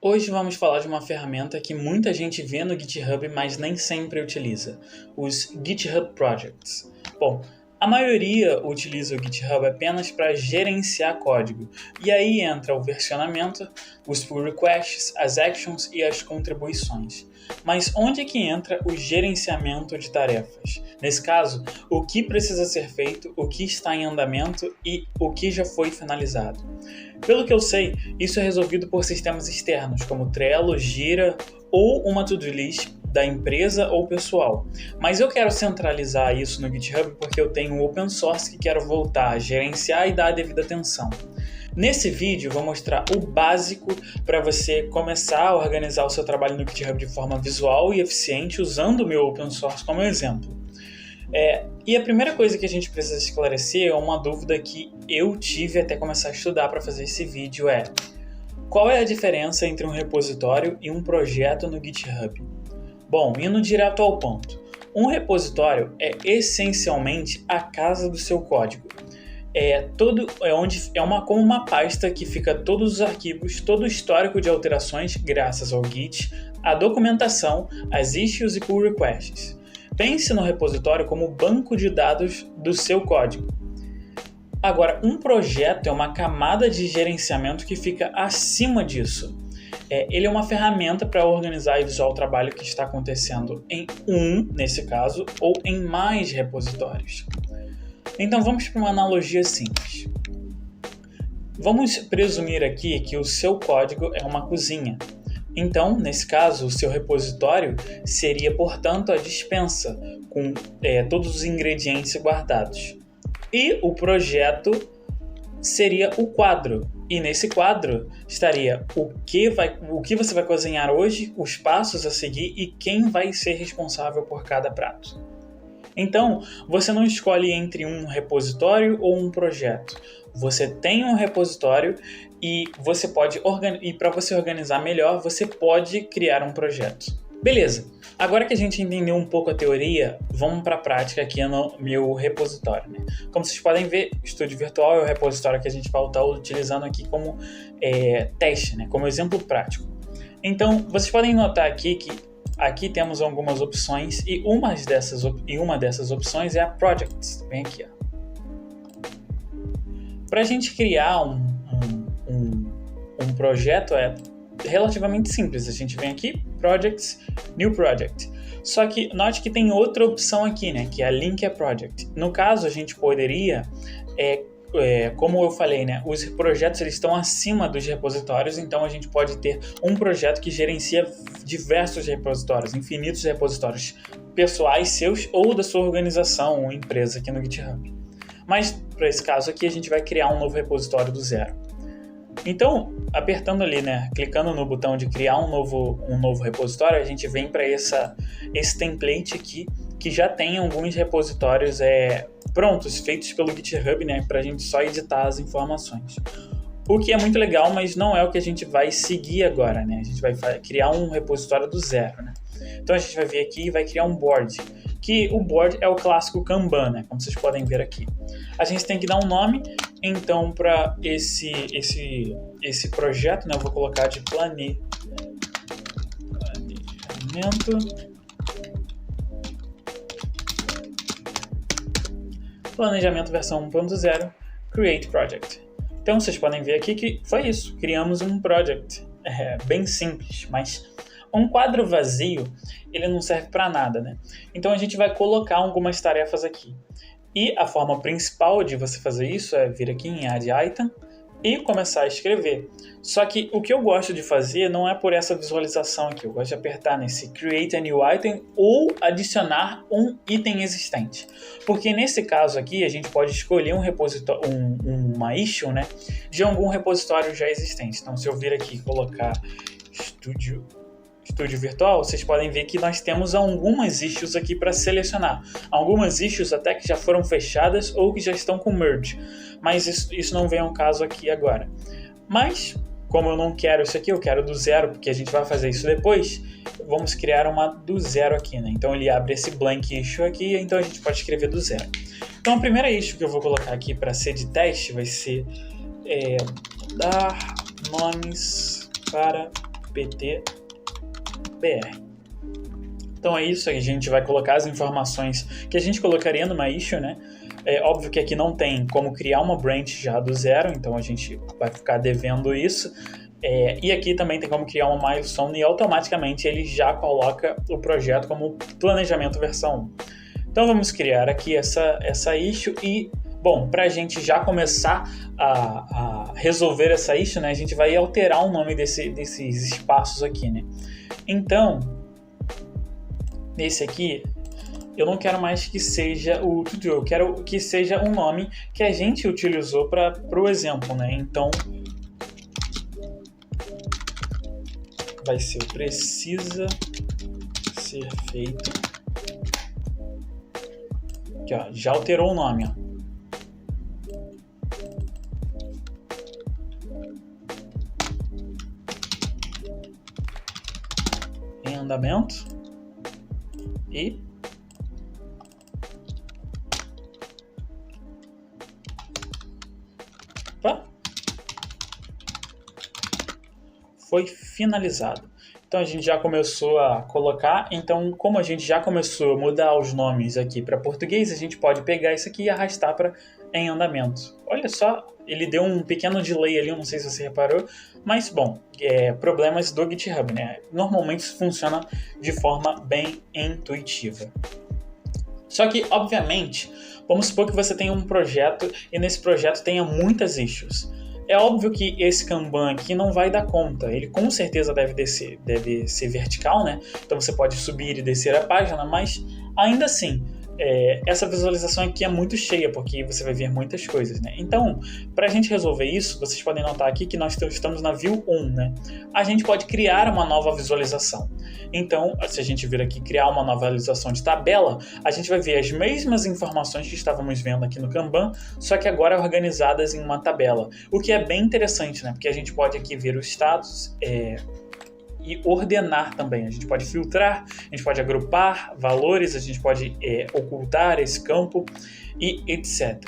Hoje vamos falar de uma ferramenta que muita gente vê no GitHub, mas nem sempre utiliza, os GitHub Projects. Bom, a maioria utiliza o GitHub apenas para gerenciar código, e aí entra o versionamento, os pull requests, as actions e as contribuições. Mas onde é que entra o gerenciamento de tarefas? Nesse caso, o que precisa ser feito, o que está em andamento e o que já foi finalizado. Pelo que eu sei, isso é resolvido por sistemas externos, como Trello, Jira ou uma to-do list da empresa ou pessoal. Mas eu quero centralizar isso no GitHub porque eu tenho um open source que quero voltar a gerenciar e dar a devida atenção. Nesse vídeo eu vou mostrar o básico para você começar a organizar o seu trabalho no GitHub de forma visual e eficiente usando o meu open source como exemplo. E a primeira coisa que a gente precisa esclarecer é uma dúvida que eu tive até começar a estudar para fazer esse vídeo qual é a diferença entre um repositório e um projeto no GitHub? Bom, indo direto ao ponto, um repositório é essencialmente a casa do seu código. Como uma pasta que fica todos os arquivos, todo o histórico de alterações graças ao Git, a documentação, as issues e pull requests. Pense no repositório como o banco de dados do seu código. Agora, um projeto é uma camada de gerenciamento que fica acima disso. Ele é uma ferramenta para organizar e visualizar o trabalho que está acontecendo nesse caso, ou em mais repositórios. Então vamos para uma analogia simples. Vamos presumir aqui que o seu código é uma cozinha. Então, nesse caso, o seu repositório seria, portanto, a despensa, com todos os ingredientes guardados. E o projeto seria o quadro. E nesse quadro estaria o que você vai cozinhar hoje, os passos a seguir e quem vai ser responsável por cada prato. Então, você não escolhe entre um repositório ou um projeto. Você tem um repositório e para você organizar melhor, você pode criar um projeto. Beleza, agora que a gente entendeu um pouco a teoria, vamos para a prática aqui no meu repositório. Né? Como vocês podem ver, Estúdio Virtual é o repositório que a gente vai estar utilizando aqui como teste, né? Como exemplo prático. Então, vocês podem notar aqui que aqui temos algumas opções e uma dessas opções é a Projects. Vem aqui, ó. Para a gente criar um projeto é relativamente simples. A gente vem aqui, Projects, New Project. Só que note que tem outra opção aqui, né, que é a Link a Project. No caso, a gente poderia, como eu falei, né, os projetos eles estão acima dos repositórios, então a gente pode ter um projeto que gerencia diversos repositórios, infinitos repositórios pessoais seus ou da sua organização ou empresa aqui no GitHub. Mas para esse caso aqui a gente vai criar um novo repositório do zero. Então, apertando ali, né, clicando no botão de criar um novo repositório, a gente vem para esse template aqui que já tem alguns repositórios prontos, feitos pelo GitHub, né, para a gente só editar as informações. O que é muito legal, mas não é o que a gente vai seguir agora, né? A gente vai criar um repositório do zero, né? Então a gente vai vir aqui e vai criar um board, que o board é o clássico Kanban, né? Como vocês podem ver aqui. A gente tem que dar um nome, então para esse projeto, né, eu vou colocar de planejamento versão 1.0, Create Project. Então vocês podem ver aqui que foi isso, criamos um project, bem simples, mas um quadro vazio, ele não serve para nada, né? Então a gente vai colocar algumas tarefas aqui. E a forma principal de você fazer isso é vir aqui em Add Item e começar a escrever. Só que o que eu gosto de fazer não é por essa visualização aqui, eu gosto de apertar nesse Create a New Item ou adicionar um item existente. Porque nesse caso aqui a gente pode escolher um repositório, uma issue, né, de algum repositório já existente. Então se eu vir aqui e colocar Estúdio Virtual, vocês podem ver que nós temos algumas issues aqui para selecionar. Algumas issues até que já foram fechadas ou que já estão com merge. Mas isso não vem ao caso aqui agora. Mas, como eu não quero isso aqui, eu quero do zero, porque a gente vai fazer isso depois, vamos criar uma do zero aqui, né? Então ele abre esse blank issue aqui, então a gente pode escrever do zero. Então a primeira issue que eu vou colocar aqui para ser de teste vai ser dar nomes para PTBR. Então é isso, a gente vai colocar as informações que a gente colocaria numa issue, né? É óbvio que aqui não tem como criar uma branch já do zero, então a gente vai ficar devendo isso. E aqui também tem como criar uma milestone e automaticamente ele já coloca o projeto como planejamento versão 1. Então vamos criar aqui essa issue e, bom, para a gente já começar a resolver essa issue, né, a gente vai alterar o nome desses espaços aqui, né? Então, nesse aqui, eu não quero mais que seja o to-do, eu quero que seja um nome que a gente utilizou para o exemplo, né? Então, vai ser precisa ser feito. Aqui, ó, já alterou o nome, ó. Em andamento. E foi finalizado. Então a gente já começou a colocar, então como a gente já começou a mudar os nomes aqui para português, a gente pode pegar isso aqui e arrastar para em andamento. Olha só, ele deu um pequeno delay ali, eu não sei se você reparou, mas bom, problemas do GitHub, né? Normalmente isso funciona de forma bem intuitiva. Só que, obviamente, vamos supor que você tenha um projeto e nesse projeto tenha muitas issues. É óbvio que esse Kanban aqui não vai dar conta, ele com certeza deve ser vertical, né? Então você pode subir e descer a página, mas ainda assim, essa visualização aqui é muito cheia, porque você vai ver muitas coisas, né? Então, para a gente resolver isso, vocês podem notar aqui que nós estamos na View 1, né? A gente pode criar uma nova visualização. Então, se a gente vir aqui criar uma nova visualização de tabela, a gente vai ver as mesmas informações que estávamos vendo aqui no Kanban, só que agora organizadas em uma tabela. O que é bem interessante, né? Porque a gente pode aqui ver os status e ordenar também. A gente pode filtrar, a gente pode agrupar valores, a gente pode ocultar esse campo e etc.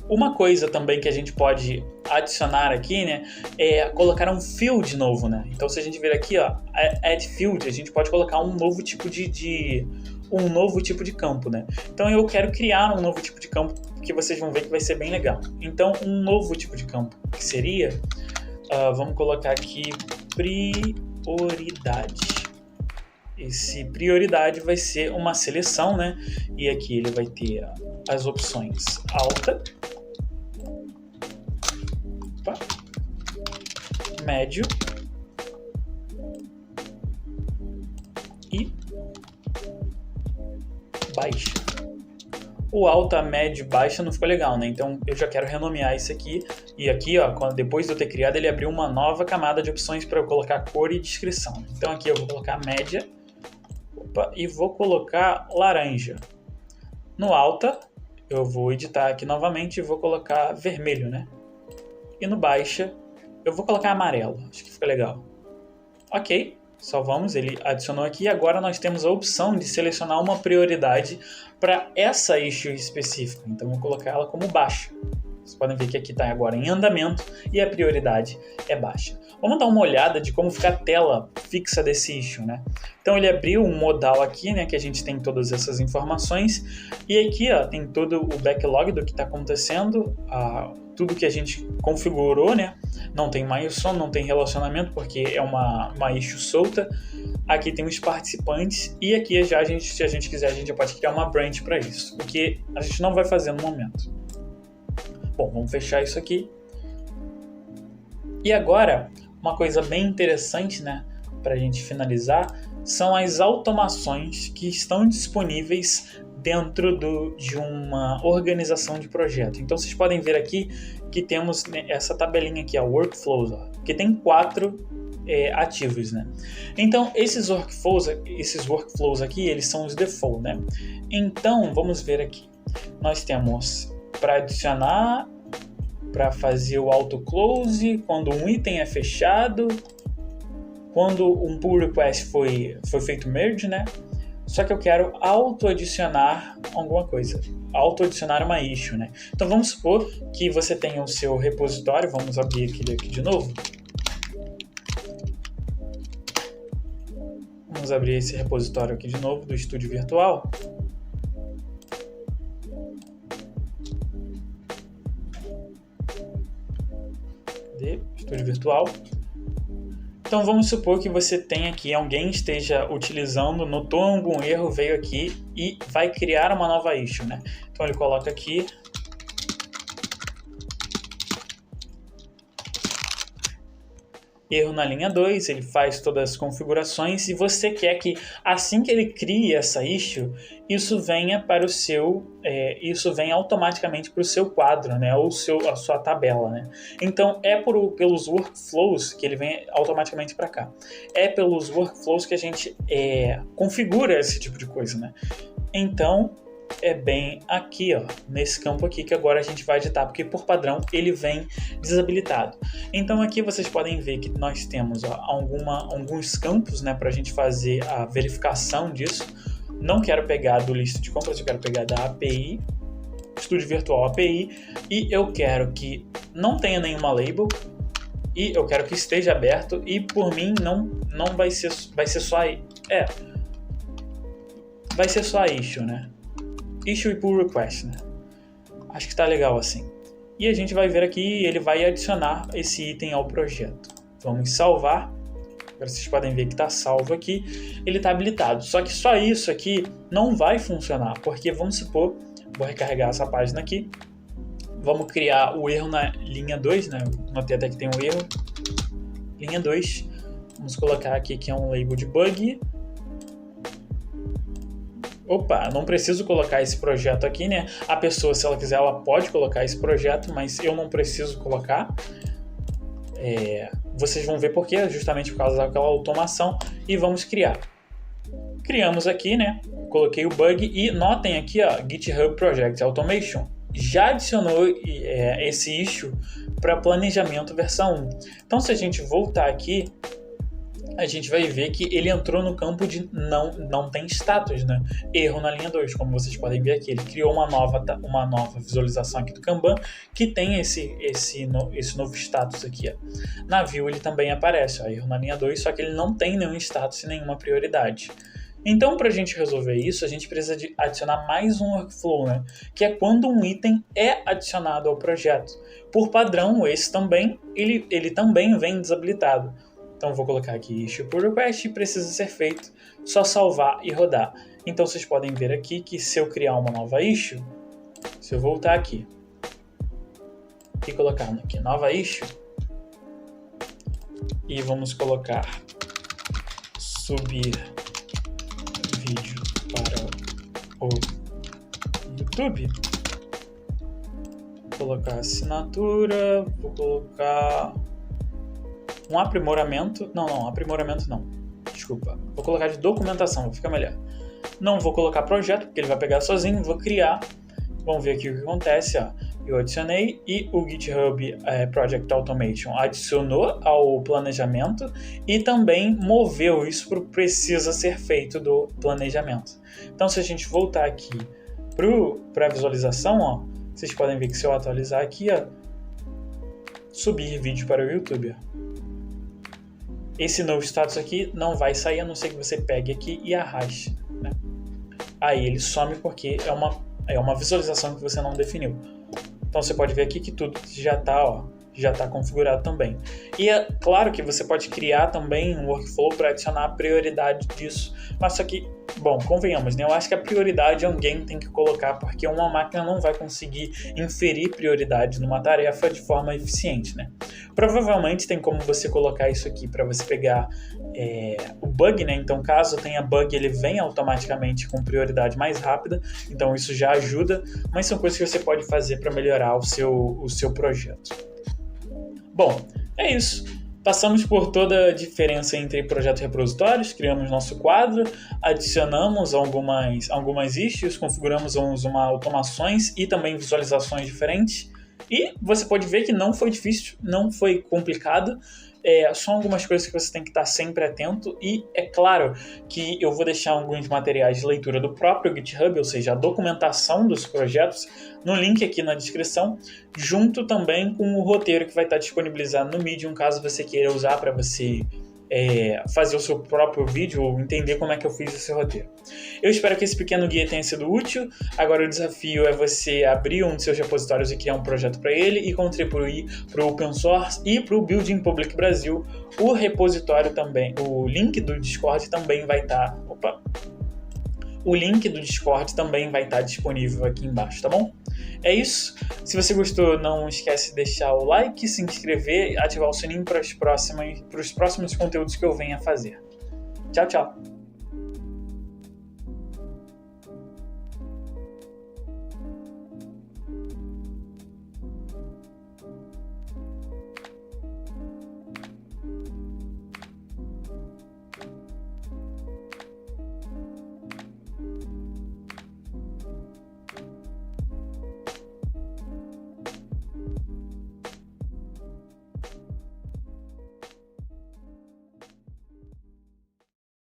Uma coisa também que a gente pode adicionar aqui, né, é colocar um field novo, né? Então, se a gente vir aqui, ó, add field, a gente pode colocar um novo tipo de campo, né? Então, eu quero criar um novo tipo de campo que vocês vão ver que vai ser bem legal. Então, um novo tipo de campo que seria, vamos colocar aqui prioridade. Esse prioridade vai ser uma seleção, né? E aqui ele vai ter as opções alta, médio e baixa. O alta, médio e baixa não ficou legal, né? Então eu já quero renomear isso aqui. E aqui, ó, depois de eu ter criado, ele abriu uma nova camada de opções para eu colocar cor e descrição. Então aqui eu vou colocar média e vou colocar laranja. No alta, eu vou editar aqui novamente e vou colocar vermelho, né? E no baixa, eu vou colocar amarelo. Acho que fica legal. Ok, salvamos, ele adicionou aqui. Agora nós temos a opção de selecionar uma prioridade para essa issue específica. Então, vou colocar ela como baixa. Vocês podem ver que aqui está agora em andamento e a prioridade é baixa. Vamos dar uma olhada de como fica a tela fixa desse issue, né? Então ele abriu um modal aqui, né, que a gente tem todas essas informações, e aqui, ó, tem todo o backlog do que está acontecendo, tudo que a gente configurou, né? Não tem milestone, não tem relacionamento, porque é uma issue solta. Aqui tem os participantes, e aqui já se a gente quiser, a gente já pode criar uma branch para isso, o que a gente não vai fazer no momento. Bom, vamos fechar isso aqui. E agora, uma coisa bem interessante, né, para a gente finalizar, são as automações que estão disponíveis dentro de uma organização de projeto. Então, vocês podem ver aqui que temos, né, essa tabelinha aqui, a Workflows, ó, que tem 4 ativos, né? Então, esses workflows aqui, eles são os default, né? Então, vamos ver aqui. Nós temos para adicionar, para fazer o auto-close, quando um item é fechado, quando um pull request foi feito merge, né? Só que eu quero auto-adicionar alguma coisa, auto-adicionar uma issue, né? Então vamos supor que você tenha o seu repositório, vamos abrir aquele aqui de novo. Vamos abrir esse repositório aqui de novo do estúdio virtual. Cadê? Estúdio virtual. Então vamos supor que você tenha aqui, alguém esteja utilizando, notou algum erro, veio aqui e vai criar uma nova issue, né? Então ele coloca aqui erro na linha 2, ele faz todas as configurações e você quer que assim que ele crie essa issue, isso venha para o seu, isso venha automaticamente para o seu quadro, né, ou a sua tabela, né. Então é pelos workflows que ele vem automaticamente para cá. É pelos workflows que a gente configura esse tipo de coisa, né. Então é bem aqui, ó, nesse campo aqui que agora a gente vai editar, porque por padrão ele vem desabilitado. Então aqui vocês podem ver que nós temos, ó, alguns campos, né, para a gente fazer a verificação disso. Não quero pegar do lista de compras, eu quero pegar da API, Estúdio Virtual API, e eu quero que não tenha nenhuma label, e eu quero que esteja aberto, e por mim não vai ser só vai ser só a issue, né? Issue e pull request, né? Acho que tá legal assim. E a gente vai ver aqui, ele vai adicionar esse item ao projeto. Vamos salvar. Agora vocês podem ver que está salvo aqui. Ele está habilitado. Só que só isso aqui não vai funcionar. Porque vamos supor, vou recarregar essa página aqui. Vamos criar o erro na linha 2, né? Eu notei até que tem um erro. Linha 2. Vamos colocar aqui que é um label de bug. Opa, não preciso colocar esse projeto aqui, né? A pessoa, se ela quiser, ela pode colocar esse projeto, mas eu não preciso colocar. Vocês vão ver por quê, justamente por causa daquela automação. E vamos criar. Criamos aqui, né? Coloquei o bug e notem aqui, ó, GitHub Project Automation. Já adicionou esse issue para planejamento versão 1. Então, se a gente voltar aqui, a gente vai ver que ele entrou no campo de não tem status, né? Erro na linha 2, como vocês podem ver aqui. Ele criou uma nova visualização aqui do Kanban que tem esse novo status aqui, ó. Na view ele também aparece, ó, erro na linha 2, só que ele não tem nenhum status e nenhuma prioridade. Então, para a gente resolver isso, a gente precisa de adicionar mais um workflow, né? Que é quando um item é adicionado ao projeto. Por padrão, esse também, ele também vem desabilitado. Então vou colocar aqui issue pull request e precisa ser feito, só salvar e rodar. Então vocês podem ver aqui que se eu criar uma nova issue, se eu voltar aqui e colocar aqui nova issue, e vamos colocar subir vídeo para o YouTube, vou colocar assinatura, vou colocar um aprimoramento, aprimoramento não, desculpa, vou colocar de documentação, vai ficar melhor. Não vou colocar projeto, porque ele vai pegar sozinho, vou criar, vamos ver aqui o que acontece, ó. Eu adicionei e o GitHub Project Automation adicionou ao planejamento e também moveu isso para o precisa ser feito do planejamento. Então se a gente voltar aqui para a visualização, ó, vocês podem ver que se eu atualizar aqui, ó, subir vídeo para o YouTube, ó. Esse novo status aqui não vai sair, a não ser que você pegue aqui e arraste, né? Aí ele some porque é uma visualização que você não definiu. Então você pode ver aqui que tudo já está configurado também. E é claro que você pode criar também um workflow para adicionar a prioridade disso. Mas só que, bom, convenhamos, né? Eu acho que a prioridade alguém tem que colocar, porque uma máquina não vai conseguir inferir prioridade numa tarefa de forma eficiente, né? Provavelmente tem como você colocar isso aqui para você pegar o bug, né? Então, caso tenha bug, ele vem automaticamente com prioridade mais rápida. Então, isso já ajuda, mas são coisas que você pode fazer para melhorar o seu projeto. Bom, é isso. Passamos por toda a diferença entre projetos e repositórios, criamos nosso quadro, adicionamos algumas issues, configuramos uma automações e também visualizações diferentes. E você pode ver que não foi difícil, não foi complicado. São algumas coisas que você tem que estar sempre atento, e é claro que eu vou deixar alguns materiais de leitura do próprio GitHub, ou seja, a documentação dos projetos, no link aqui na descrição, junto também com o roteiro que vai estar disponibilizado no Medium, caso você queira usar para você fazer o seu próprio vídeo ou entender como é que eu fiz esse roteiro. Eu espero que esse pequeno guia tenha sido útil. Agora o desafio é você abrir um de seus repositórios e criar um projeto para ele e contribuir para o Open Source e para o Building Public Brasil. O repositório também, o link do Discord também vai estar... O link do Discord também vai estar disponível aqui embaixo, tá bom? É isso. Se você gostou, não esquece de deixar o like, se inscrever e ativar o sininho para os próximos conteúdos que eu venha a fazer. Tchau, tchau!